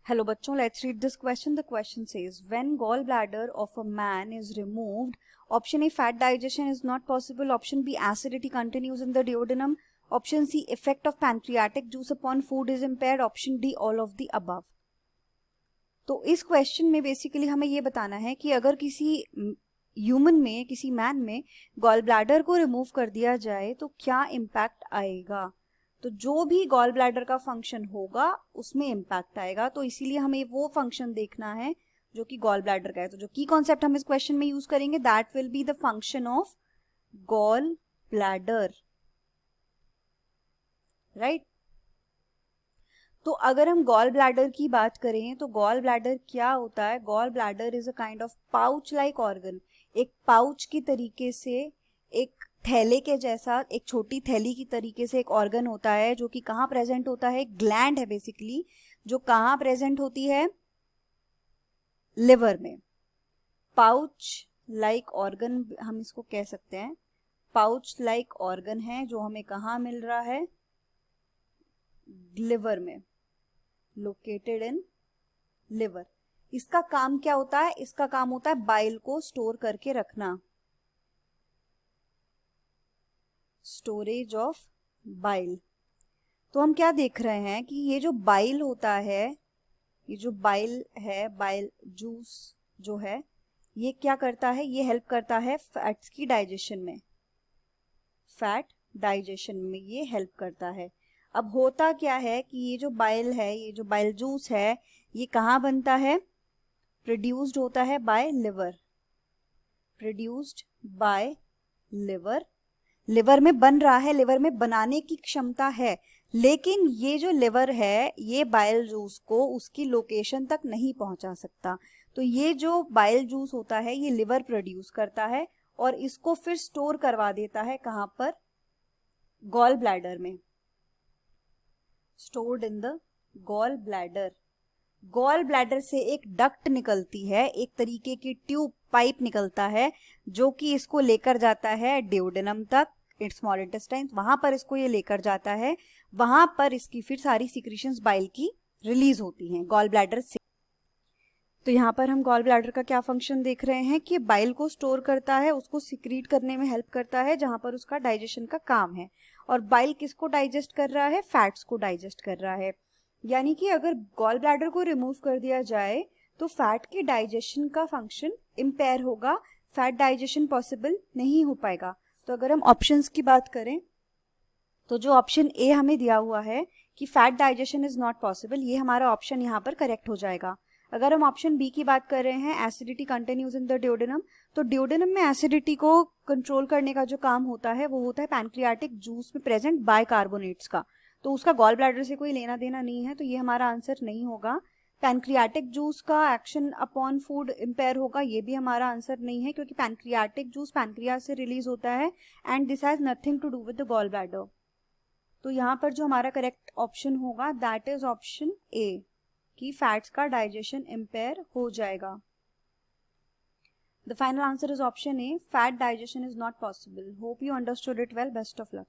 Hello बच्चों, let's read this question. The question says, when gallbladder of a man is removed, option A, fat digestion is not possible, option B, acidity continues in the duodenum, option C, effect of pancreatic juice upon food is impaired, option D, all of the above. तो इस question में basically हमें ये बताना है कि अगर किसी ह्यूमन में, किसी मैन में गॉल ब्लैडर को रिमूव कर दिया जाए तो क्या इम्पैक्ट आएगा। तो जो भी गॉल ब्लैडर का फंक्शन होगा उसमें इम्पैक्ट आएगा, तो इसीलिए हमें वो फंक्शन देखना है जो कि गॉल ब्लैडर का है। तो जो की कॉन्सेप्ट हम इस क्वेश्चन में यूज करेंगे, that will be the function of gall bladder, right. तो अगर हम गॉल ब्लैडर की बात करें तो गॉल ब्लैडर क्या होता है। Gall bladder is a kind of pouch like organ, एक पाउच की तरीके से, एक थैले के जैसा, एक छोटी थैली की तरीके से एक ऑर्गन होता है जो कि कहाँ प्रेजेंट होता है, ग्लैंड है बेसिकली, जो कहाँ प्रेजेंट होती है, लिवर में। पाउच लाइक ऑर्गन हम इसको कह सकते हैं, पाउच लाइक ऑर्गन है जो हमें कहाँ मिल रहा है, लिवर में, लोकेटेड इन लिवर। इसका काम क्या होता है, इसका काम होता है बाइल को स्टोर करके रखना, स्टोरेज ऑफ बाइल। तो हम क्या देख रहे हैं कि ये जो बाइल होता है, ये जो बाइल है, बाइल जूस जो है, ये क्या करता है, ये हेल्प करता है फैट्स की डाइजेशन में, फैट डाइजेशन में ये हेल्प करता है। अब होता क्या है कि ये जो बाइल है, ये जो बाइल जूस है, ये कहाँ बनता है, प्रोड्यूस्ड होता है bye liver, produced by liver. Liver में बन रहा है, लिवर में बनाने की क्षमता है, लेकिन ये जो लिवर है ये बाइल जूस को उसकी लोकेशन तक नहीं पहुंचा सकता। तो ये जो बाइल जूस होता है ये लिवर प्रोड्यूस करता है और इसको फिर स्टोर करवा देता है कहाँ पर, गॉल ब्लैडर में, stored in the gall bladder. Gall bladder से एक डक्ट निकलती है, एक तरीके की ट्यूब पाइप निकलता है जो कि इसको लेकर जाता है डिओडेनम तक, इट्स स्मॉल इंटेस्टाइन, वहां पर इसको ये लेकर जाता है, वहां पर इसकी फिर सारी सिक्रीशंस बाइल की रिलीज होती हैं गॉल ब्लैडर से। तो यहाँ पर हम गॉल ब्लैडर का क्या फंक्शन देख रहे हैं कि बाइल को स्टोर करता है, उसको सिक्रीट करने में हेल्प करता है जहां पर उसका डाइजेशन का काम है। और बाइल किसको डाइजेस्ट कर रहा है, फैट्स को डाइजेस्ट कर रहा है। यानी कि अगर गॉल ब्लैडर को रिमूव कर दिया जाए तो फैट के डाइजेशन का फंक्शन इम्पेयर होगा, फैट डाइजेशन पॉसिबल नहीं हो पाएगा। तो अगर हम ऑप्शंस की बात करें तो जो ऑप्शन ए हमें दिया हुआ है कि fat digestion is not possible, ये हमारा ऑप्शन यहाँ पर करेक्ट हो जाएगा। अगर हम ऑप्शन बी की बात कर रहे हैं, acidity continues in the duodenum, तो डिओडेनम में एसिडिटी को कंट्रोल करने का जो काम होता है वो होता है पैनक्रियाटिक जूस में प्रेजेंट बाइकार्बोनेट्स का, तो उसका गॉल ब्लैडर से कोई लेना देना नहीं है, तो ये हमारा आंसर नहीं होगा। पैनक्रियाटिक जूस का एक्शन अपॉन फूड इम्पेयर होगा, ये भी हमारा आंसर नहीं है, क्योंकि पैनक्रियाटिक जूस पैनक्रियास से रिलीज होता है and this has nothing to do with the gall bladder. तो यहाँ पर जो हमारा करेक्ट ऑप्शन होगा दैट इज ऑप्शन ए, कि फैट्स का डाइजेशन इम्पेयर हो जाएगा। The final answer is option A, fat digestion is not possible. Hope you understood it well, best of luck.